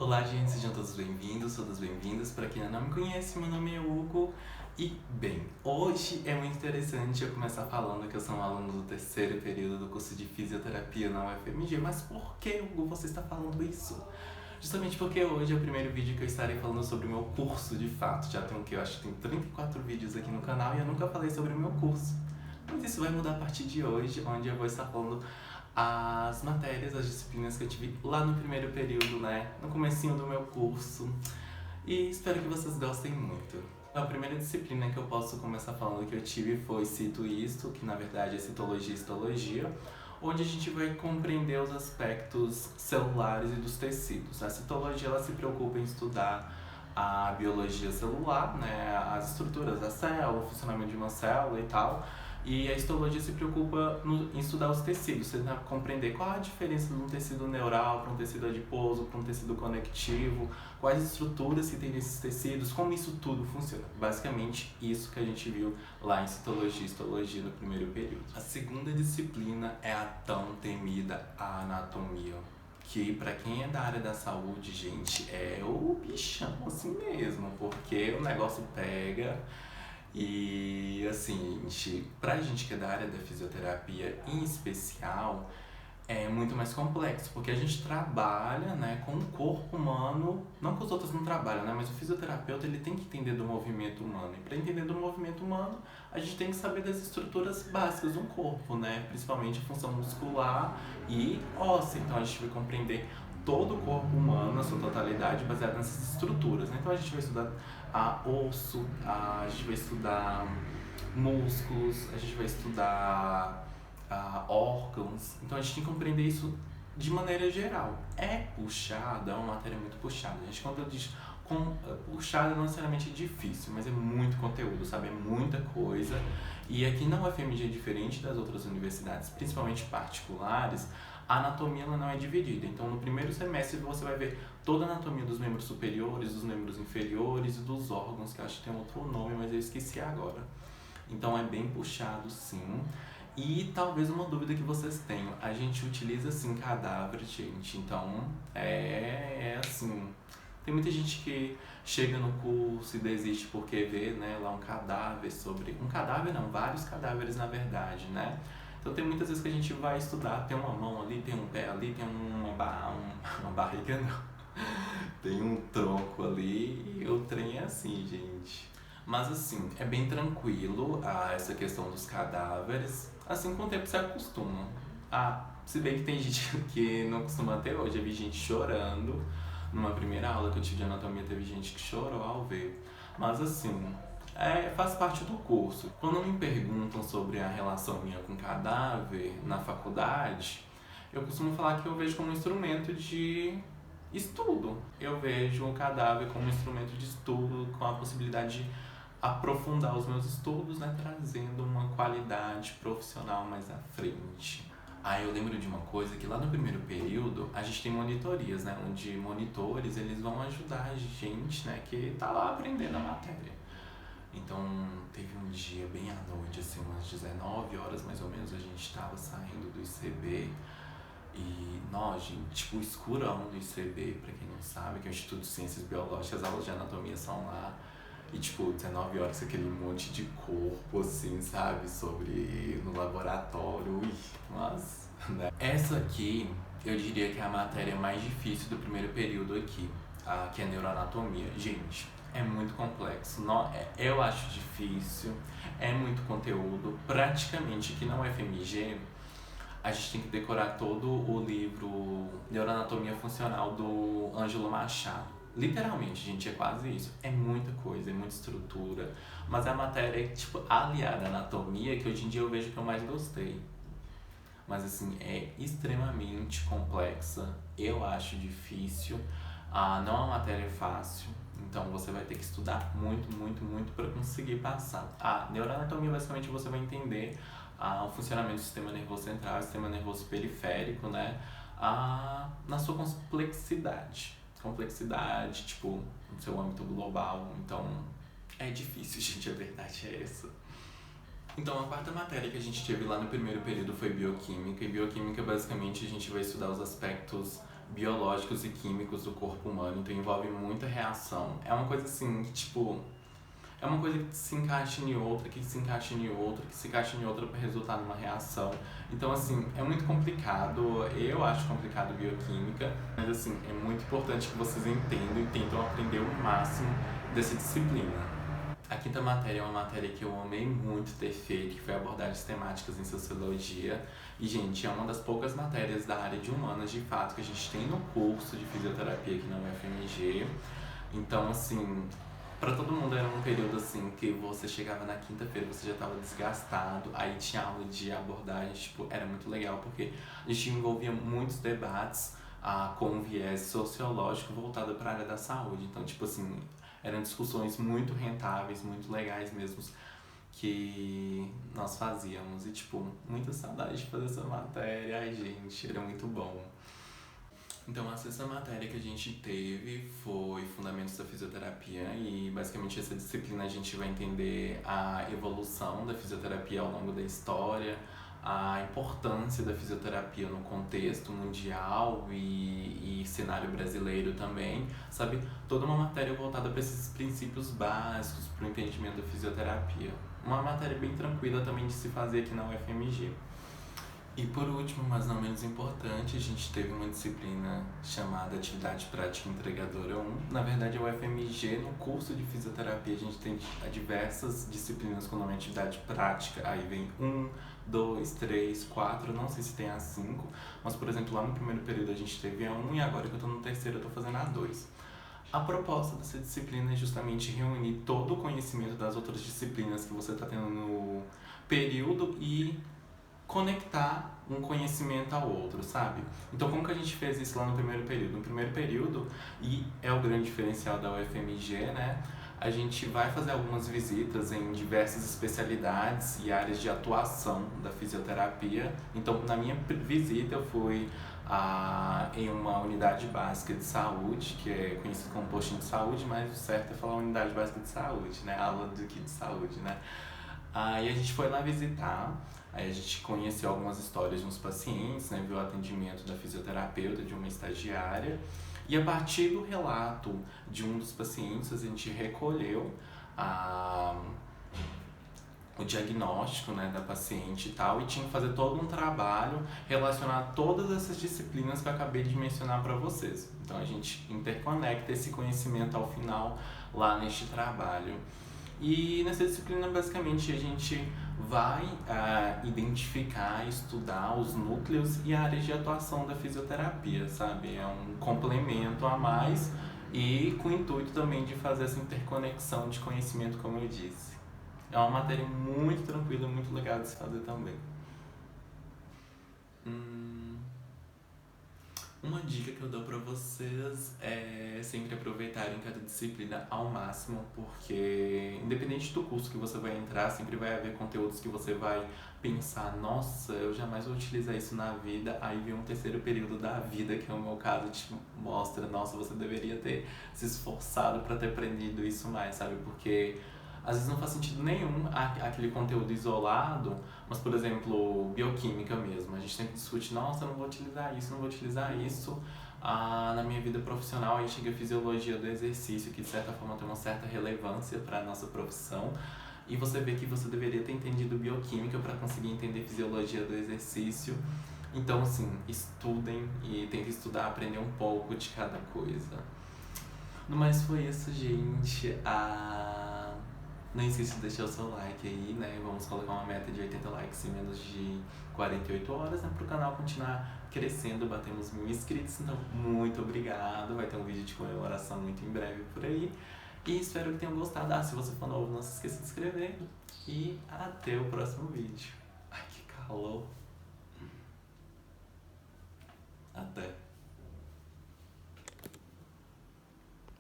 Olá, gente, sejam todos bem-vindos, todas bem-vindas. Para quem ainda não me conhece, meu nome é Hugo. E, bem, hoje é muito interessante eu começar falando que eu sou um aluno do terceiro período do curso de Fisioterapia na UFMG. Mas por que, Hugo, você está falando isso? Justamente porque hoje é o primeiro vídeo que eu estarei falando sobre o meu curso de fato. Já tenho o que? Eu acho que tem 34 vídeos aqui no canal e eu nunca falei sobre o meu curso. Mas isso vai mudar a partir de hoje, onde eu vou estar falando as matérias, as disciplinas que eu tive lá no primeiro período, né? No comecinho do meu curso. E espero que vocês gostem muito. A primeira disciplina que eu posso começar falando que eu tive foi Cito Isto, que na verdade é Citologia e Histologia, onde a gente vai compreender os aspectos celulares e dos tecidos. A citologia ela se preocupa em estudar a biologia celular, né, as estruturas da célula, o funcionamento de uma célula e tal. E a histologia se preocupa em estudar os tecidos, tentar compreender qual a diferença de um tecido neural para um tecido adiposo, para um tecido conectivo, quais estruturas que tem nesses tecidos, como isso tudo funciona. Basicamente, isso que a gente viu lá em Citologia e Histologia no primeiro período. A segunda disciplina é a tão temida anatomia, que para quem é da área da saúde, gente, é o bichão assim mesmo, porque o negócio pega. E assim, pra gente que é da área da fisioterapia em especial, é muito mais complexo, porque a gente trabalha, né, com o corpo humano, não que os outros não trabalham, né, mas o fisioterapeuta ele tem que entender do movimento humano. E para entender do movimento humano, a gente tem que saber das estruturas básicas do corpo, né, principalmente a função muscular e óssea. Então a gente vai compreender todo o corpo humano na sua totalidade baseado nessas estruturas, né? Então a gente vai estudar osso, a gente vai estudar músculos, a gente vai estudar órgãos. Então a gente tem que compreender isso de maneira geral. É puxada, é uma matéria muito puxada. A gente, quando eu digo puxada, não necessariamente é difícil, mas é muito conteúdo, sabe? É muita coisa. E aqui na UFMG, diferente das outras universidades, principalmente particulares, a anatomia ela não é dividida. Então, no primeiro semestre, você vai ver toda a anatomia dos membros superiores, dos membros inferiores e dos órgãos, que eu acho que tem outro nome, mas eu esqueci agora. Então, é bem puxado, sim. E talvez uma dúvida que vocês tenham, a gente utiliza, assim, cadáver, gente. Então, é assim... Tem muita gente que chega no curso e desiste porque vê, né, lá um cadáver sobre... Um cadáver não, vários cadáveres na verdade, né? Então tem muitas vezes que a gente vai estudar, tem uma mão ali, tem um pé ali, tem uma barriga não. Tem um tronco ali e o trem é assim, gente. Mas assim, é bem tranquilo essa questão dos cadáveres. Assim, com o tempo você acostuma. Se bem que tem gente que não costuma até hoje. Eu vi gente chorando. Numa primeira aula que eu tive de anatomia, teve gente que chorou ao ver. Mas assim, faz parte do curso. Quando me perguntam sobre a relação minha com cadáver na faculdade, eu costumo falar que eu vejo como um instrumento de estudo. Eu vejo o cadáver como um instrumento de estudo, com a possibilidade de aprofundar os meus estudos, né, trazendo uma qualidade profissional mais à frente. Eu lembro de uma coisa que lá no primeiro período a gente tem monitorias, né, onde monitores eles vão ajudar a gente, né, que tá lá aprendendo a matéria. Então teve um dia bem à noite, assim, umas 19 horas mais ou menos, a gente tava saindo do ICB e nós, gente, tipo, escurão do ICB, pra quem não sabe, que é o Instituto de Ciências Biológicas, as aulas de anatomia são lá. E tipo, 19 horas, aquele monte de corpo, assim, sabe? Sobre no laboratório, mas, né? Essa aqui, eu diria que é a matéria mais difícil do primeiro período aqui, que é neuroanatomia. Gente, é muito complexo, eu acho difícil, é muito conteúdo. Praticamente aqui na UFMG, a gente tem que decorar todo o livro Neuroanatomia Funcional do Ângelo Machado. Literalmente, gente, é quase isso. É muita coisa, é muita estrutura. Mas a matéria, tipo, aliada à anatomia, que hoje em dia eu vejo que eu mais gostei. Mas, assim, é extremamente complexa. Eu acho difícil. Não é uma matéria fácil. Então, você vai ter que estudar muito, muito, muito para conseguir passar. Neuroanatomia, basicamente, você vai entender o funcionamento do sistema nervoso central, sistema nervoso periférico, né? Na sua complexidade, tipo, no seu âmbito global. Então, é difícil, gente, a verdade é essa. Então, a quarta matéria que a gente teve lá no primeiro período foi bioquímica. E bioquímica, basicamente, a gente vai estudar os aspectos biológicos e químicos do corpo humano, então envolve muita reação. É uma coisa assim que, tipo, é uma coisa que se encaixa em outra, que se encaixa em outra, que se encaixa em outra para resultar numa reação. Então, assim, é muito complicado, eu acho complicado bioquímica, mas, assim, é muito importante que vocês entendam e tentam aprender o máximo dessa disciplina. A quinta matéria é uma matéria que eu amei muito ter feito, que foi abordagens temáticas em sociologia. E, gente, é uma das poucas matérias da área de humanas, de fato, que a gente tem no curso de fisioterapia aqui na UFMG. Então, assim, para todo mundo era um período assim que você chegava na quinta-feira, você já estava desgastado, aí tinha aula de abordagem, tipo, era muito legal porque a gente envolvia muitos debates com um viés sociológico voltado para a área da saúde. Então, tipo assim, eram discussões muito rentáveis, muito legais mesmo que nós fazíamos e tipo, muita saudade de fazer essa matéria, ai gente, era muito bom. Então, a sexta matéria que a gente teve foi Fundamentos da Fisioterapia e basicamente essa disciplina a gente vai entender a evolução da fisioterapia ao longo da história, a importância da fisioterapia no contexto mundial e cenário brasileiro também, sabe? Toda uma matéria voltada para esses princípios básicos para o entendimento da fisioterapia. Uma matéria bem tranquila também de se fazer aqui na UFMG. E por último, mas não menos importante, a gente teve uma disciplina chamada Atividade Prática Entregadora 1. Na verdade, a UFMG, no curso de fisioterapia, a gente tem diversas disciplinas com o nome Atividade Prática. Aí vem 1, 2, 3, 4, não sei se tem a 5. Mas, por exemplo, lá no primeiro período a gente teve a 1 e agora que eu estou no terceiro eu estou fazendo a 2. A proposta dessa disciplina é justamente reunir todo o conhecimento das outras disciplinas que você está tendo no período e conectar um conhecimento ao outro, sabe? Então, como que a gente fez isso lá no primeiro período? No primeiro período, e é o grande diferencial da UFMG, né? A gente vai fazer algumas visitas em diversas especialidades e áreas de atuação da fisioterapia. Então, na minha visita, eu fui em uma unidade básica de saúde, que é conhecido como postinho de saúde, mas o certo é falar unidade básica de saúde, né? Aula do que de saúde, né? Aí a gente foi lá visitar, aí a gente conheceu algumas histórias de uns pacientes, né, viu o atendimento da fisioterapeuta, de uma estagiária, e a partir do relato de um dos pacientes, a gente recolheu o diagnóstico, né, da paciente e tal, e tinha que fazer todo um trabalho relacionado a todas essas disciplinas que eu acabei de mencionar para vocês. Então a gente interconecta esse conhecimento ao final lá neste trabalho. E nessa disciplina, basicamente, a gente vai identificar, estudar os núcleos e áreas de atuação da fisioterapia, sabe? É um complemento a mais e com o intuito também de fazer essa interconexão de conhecimento, como eu disse. É uma matéria muito tranquila, muito legal de se fazer também. Uma dica que eu dou pra vocês é sempre aproveitarem cada disciplina ao máximo, porque independente do curso que você vai entrar, sempre vai haver conteúdos que você vai pensar, nossa, eu jamais vou utilizar isso na vida, aí vem um terceiro período da vida, que é o meu caso, te mostra, nossa, você deveria ter se esforçado pra ter aprendido isso mais, sabe? Porque às vezes não faz sentido nenhum aquele conteúdo isolado, mas, por exemplo, bioquímica mesmo. A gente sempre discute, nossa, eu não vou utilizar isso, não vou utilizar isso na minha vida profissional. Aí chega a fisiologia do exercício, que de certa forma tem uma certa relevância para a nossa profissão. E você vê que você deveria ter entendido bioquímica para conseguir entender fisiologia do exercício. Então, assim, estudem e tentem estudar, aprender um pouco de cada coisa. No mais foi isso, gente. Não esqueça de deixar o seu like aí, né? Vamos colocar uma meta de 80 likes em menos de 48 horas, né? Para o canal continuar crescendo, batemos 1000 inscritos. Então, muito obrigado. Vai ter um vídeo de comemoração muito em breve por aí. E espero que tenham gostado. Se você for novo, não se esqueça de se inscrever. E até o próximo vídeo.